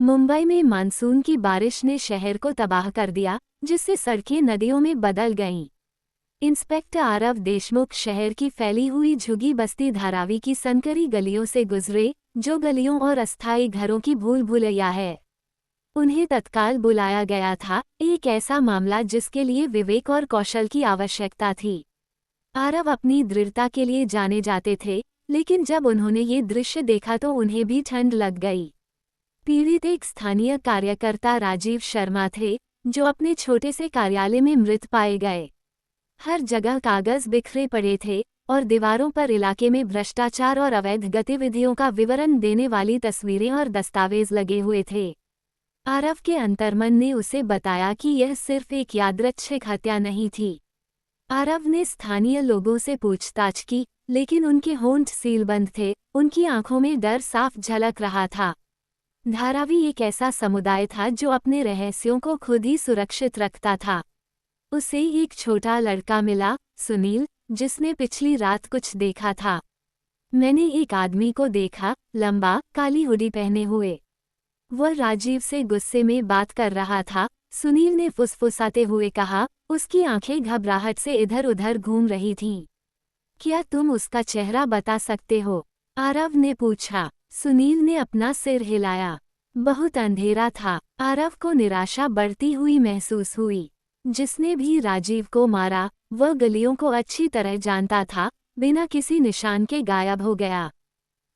मुंबई में मानसून की बारिश ने शहर को तबाह कर दिया, जिससे सड़कें नदियों में बदल गईं। इंस्पेक्टर आरव देशमुख शहर की फैली हुई झुग्गी बस्ती धारावी की संकरी गलियों से गुजरे, जो गलियों और अस्थायी घरों की भूल भुलैया है। उन्हें तत्काल बुलाया गया था, एक ऐसा मामला जिसके लिए विवेक और कौशल की आवश्यकता थी। आरव अपनी दृढ़ता के लिए जाने जाते थे, लेकिन जब उन्होंने ये दृश्य देखा तो उन्हें भी ठंड लग गई। पीड़ित एक स्थानीय कार्यकर्ता राजीव शर्मा थे, जो अपने छोटे से कार्यालय में मृत पाए गए। हर जगह कागज बिखरे पड़े थे और दीवारों पर इलाके में भ्रष्टाचार और अवैध गतिविधियों का विवरण देने वाली तस्वीरें और दस्तावेज लगे हुए थे। आरव के अंतर्मन ने उसे बताया कि यह सिर्फ एक यादृच्छिक हत्या नहीं थी। आरव ने स्थानीय लोगों से पूछताछ की, लेकिन उनके होंठ सीलबंद थे, उनकी आंखों में डर साफ झलक रहा था। धारावी एक ऐसा समुदाय था जो अपने रहस्यों को खुद ही सुरक्षित रखता था। उसे एक छोटा लड़का मिला, सुनील, जिसने पिछली रात कुछ देखा था। मैंने एक आदमी को देखा, लंबा, काली हुडी पहने हुए। वह राजीव से गुस्से में बात कर रहा था, सुनील ने फुसफुसाते हुए कहा। उसकी आंखें घबराहट से इधर उधर घूम रही थीं। क्या तुम उसका चेहरा बता सकते हो? आरव ने पूछा। सुनील ने अपना सिर हिलाया। बहुत अंधेरा था। आरव को निराशा बढ़ती हुई महसूस हुई। जिसने भी राजीव को मारा, वह गलियों को अच्छी तरह जानता था, बिना किसी निशान के गायब हो गया।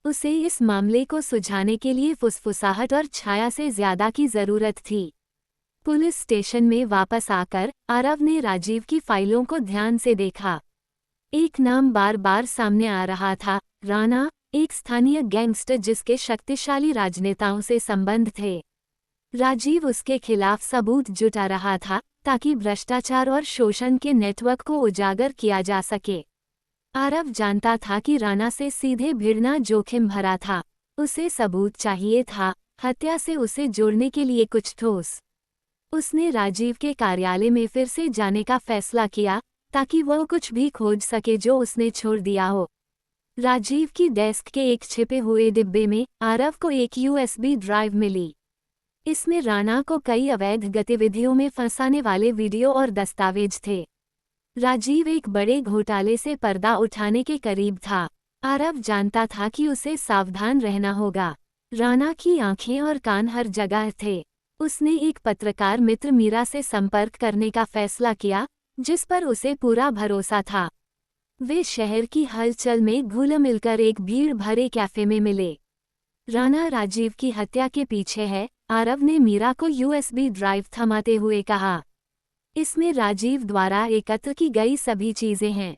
उसे इस मामले को सुलझाने के लिए फुसफुसाहट और छाया से ज्यादा की जरूरत थी। पुलिस स्टेशन में वापस आकर आरव ने राजीव की फाइलों को ध्यान से देखा। एक नाम बार बार सामने आ रहा था, राणा, एक स्थानीय गैंगस्टर जिसके शक्तिशाली राजनेताओं से संबंध थे। राजीव उसके खिलाफ सबूत जुटा रहा था, ताकि भ्रष्टाचार और शोषण के नेटवर्क को उजागर किया जा सके। आरव जानता था कि राणा से सीधे भिड़ना जोखिम भरा था। उसे सबूत चाहिए था, हत्या से उसे जोड़ने के लिए कुछ ठोस। उसने राजीव के कार्यालय में फिर से जाने का फैसला किया, ताकि वह कुछ भी खोज सके जो उसने छोड़ दिया हो। राजीव की डेस्क के एक छिपे हुए डिब्बे में आरव को एक यूएसबी ड्राइव मिली। इसमें राणा को कई अवैध गतिविधियों में फंसाने वाले वीडियो और दस्तावेज थे। राजीव एक बड़े घोटाले से पर्दा उठाने के करीब था। आरव जानता था कि उसे सावधान रहना होगा। राणा की आंखें और कान हर जगह थे। उसने एक पत्रकार मित्र मीरा से संपर्क करने का फैसला किया, जिस पर उसे पूरा भरोसा था। वे शहर की हलचल में घुल मिलकर एक भीड़ भरे कैफे में मिले। राणा राजीव की हत्या के पीछे है, आरव ने मीरा को यूएसबी ड्राइव थमाते हुए कहा। इसमें राजीव द्वारा एकत्र की गई सभी चीजें हैं।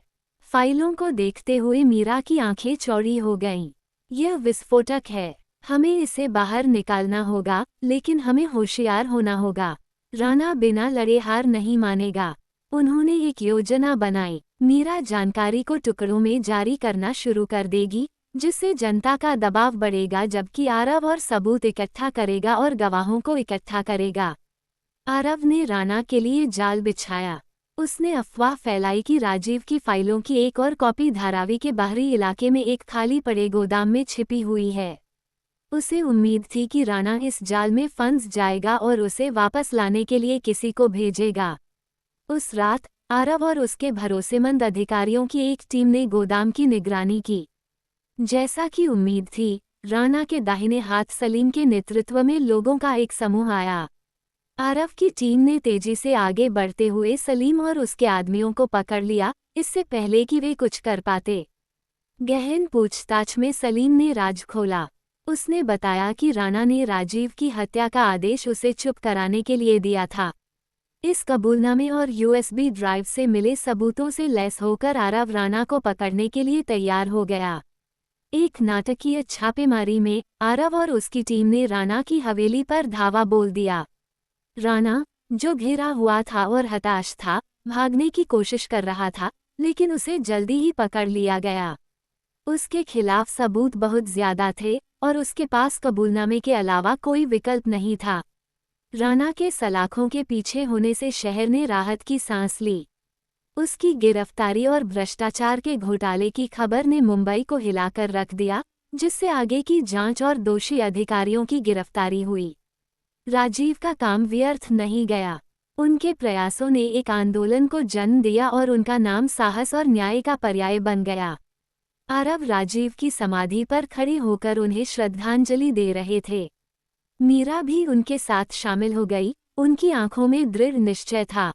फाइलों को देखते हुए मीरा की आंखें चौड़ी हो गईं। यह विस्फोटक है, हमें इसे बाहर निकालना होगा, लेकिन हमें होशियार होना होगा। राणा बिना लड़े हार नहीं मानेगा। उन्होंने एक योजना बनाई। मीरा जानकारी को टुकड़ों में जारी करना शुरू कर देगी, जिससे जनता का दबाव बढ़ेगा, जबकि आरव और सबूत इकट्ठा करेगा और गवाहों को इकट्ठा करेगा। आरव ने राणा के लिए जाल बिछाया। उसने अफवाह फैलाई कि राजीव की फाइलों की एक और कॉपी धारावी के बाहरी इलाके में एक खाली पड़े गोदाम में छिपी हुई है। उसे उम्मीद थी कि राणा इस जाल में फंस जाएगा और उसे वापस लाने के लिए किसी को भेजेगा। उस रात आरव और उसके भरोसेमंद अधिकारियों की एक टीम ने गोदाम की निगरानी की। जैसा कि उम्मीद थी, राणा के दाहिने हाथ सलीम के नेतृत्व में लोगों का एक समूह आया। आरव की टीम ने तेजी से आगे बढ़ते हुए सलीम और उसके आदमियों को पकड़ लिया, इससे पहले कि वे कुछ कर पाते। गहन पूछताछ में सलीम ने राज खोला। उसने बताया कि राणा ने राजीव की हत्या का आदेश उसे चुप कराने के लिए दिया था। इस कबूलनामे और यूएसबी ड्राइव से मिले सबूतों से लैस होकर आरव राणा को पकड़ने के लिए तैयार हो गया। एक नाटकीय छापेमारी में आरव और उसकी टीम ने राणा की हवेली पर धावा बोल दिया। राणा, जो घिरा हुआ था और हताश था, भागने की कोशिश कर रहा था, लेकिन उसे जल्दी ही पकड़ लिया गया। उसके खिलाफ सबूत बहुत ज्यादा थे और उसके पास कबूलनामे के अलावा कोई विकल्प नहीं था। राणा के सलाखों के पीछे होने से शहर ने राहत की सांस ली। उसकी गिरफ्तारी और भ्रष्टाचार के घोटाले की खबर ने मुंबई को हिलाकर रख दिया, जिससे आगे की जांच और दोषी अधिकारियों की गिरफ्तारी हुई। राजीव का काम व्यर्थ नहीं गया। उनके प्रयासों ने एक आंदोलन को जन्म दिया और उनका नाम साहस और न्याय का पर्याय बन गया। आरव राजीव की समाधि पर खड़े होकर उन्हें श्रद्धांजलि दे रहे थे। मीरा भी उनके साथ शामिल हो गई, उनकी आंखों में दृढ़ निश्चय था।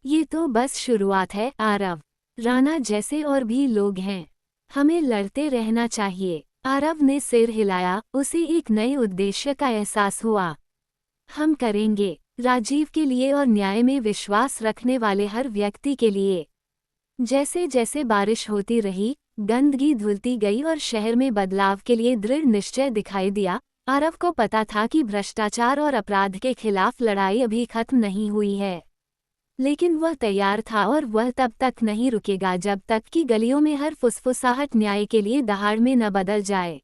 ये तो बस शुरुआत है आरव, राणा जैसे और भी लोग हैं, हमें लड़ते रहना चाहिए। आरव ने सिर हिलाया, उसे एक नए उद्देश्य का एहसास हुआ। हम करेंगे, राजीव के लिए और न्याय में विश्वास रखने वाले हर व्यक्ति के लिए। जैसे जैसे बारिश होती रही, गंदगी धुलती गई और शहर में बदलाव के लिए दृढ़ निश्चय दिखाई दिया। आरव को पता था कि भ्रष्टाचार और अपराध के खिलाफ लड़ाई अभी खत्म नहीं हुई है, लेकिन वह तैयार था और वह तब तक नहीं रुकेगा जब तक कि गलियों में हर फुसफुसाहट न्याय के लिए दहाड़ में न बदल जाए।